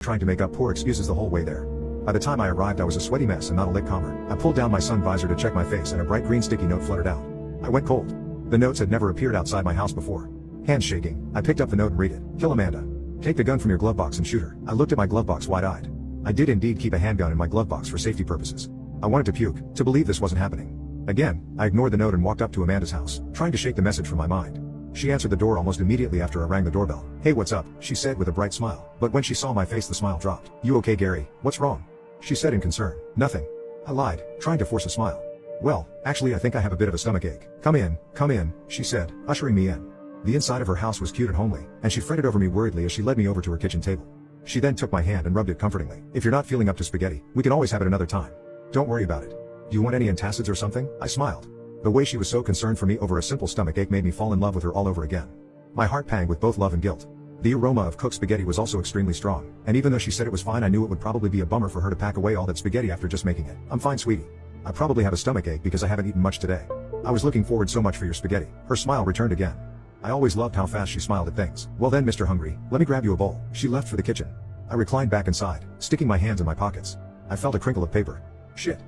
trying to make up poor excuses the whole way there. By the time I arrived I was a sweaty mess and not a lick calmer. I pulled down my sun visor to check my face and a bright green sticky note fluttered out. I went cold. The notes had never appeared outside my house before. Hands shaking, I picked up the note and read it. Kill Amanda. Take the gun from your glove box and shoot her. I looked at my glove box wide-eyed. I did indeed keep a handgun in my glove box for safety purposes. I wanted to puke, to believe this wasn't happening. Again, I ignored the note and walked up to Amanda's house, trying to shake the message from my mind. She answered the door almost immediately after I rang the doorbell. Hey, what's up? She said with a bright smile. But when she saw my face the smile dropped. You okay, Gary? What's wrong? She said in concern. Nothing. I lied, trying to force a smile. Well, actually I think I have a bit of a stomachache. Come in, she said, ushering me in. The inside of her house was cute and homely, and she fretted over me worriedly as she led me over to her kitchen table. She then took my hand and rubbed it comfortingly. If you're not feeling up to spaghetti, we can always have it another time. Don't worry about it. Do you want any antacids or something? I smiled. The way she was so concerned for me over a simple stomachache made me fall in love with her all over again. My heart panged with both love and guilt. The aroma of cooked spaghetti was also extremely strong, and even though she said it was fine I knew it would probably be a bummer for her to pack away all that spaghetti after just making it. I'm fine, sweetie. I probably have a stomachache because I haven't eaten much today. I was looking forward so much for your spaghetti. Her smile returned again. I always loved how fast she smiled at things. Well then, Mr. Hungry, let me grab you a bowl. She left for the kitchen. I reclined back inside, sticking my hands in my pockets. I felt a crinkle of paper. Shit.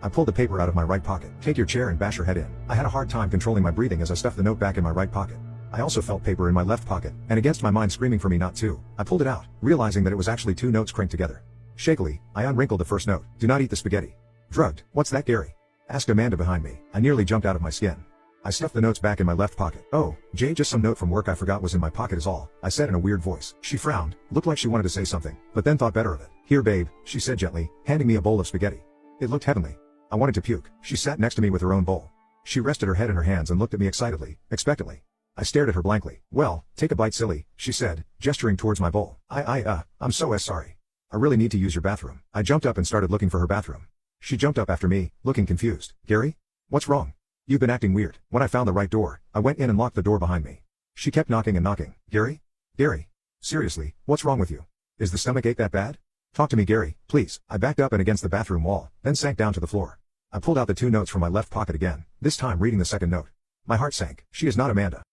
I pulled the paper out of my right pocket. Take your chair and bash her head in. I had a hard time controlling my breathing as I stuffed the note back in my right pocket. I also felt paper in my left pocket, and against my mind screaming for me not to, I pulled it out, realizing that it was actually two notes cranked together. Shakily, I unwrinkled the first note. Do not eat the spaghetti. Drugged. What's that, Gary? Asked Amanda behind me. I nearly jumped out of my skin. I stuffed the notes back in my left pocket. Oh, Jay, just some note from work I forgot was in my pocket is all, I said in a weird voice. She frowned, looked like she wanted to say something, but then thought better of it. Here, babe, she said gently, handing me a bowl of spaghetti. It looked heavenly. I wanted to puke. She sat next to me with her own bowl. She rested her head in her hands and looked at me excitedly, expectantly. I stared at her blankly. Well, take a bite, silly, she said, gesturing towards my bowl. I'm so sorry. I really need to use your bathroom. I jumped up and started looking for her bathroom. She jumped up after me, looking confused. Gary? What's wrong? You've been acting weird. When I found the right door, I went in and locked the door behind me. She kept knocking and knocking. Gary? Gary? Seriously, what's wrong with you? Is the stomachache that bad? Talk to me, Gary, please. I backed up and against the bathroom wall, then sank down to the floor. I pulled out the two notes from my left pocket again, this time reading the second note. My heart sank. She is not Amanda.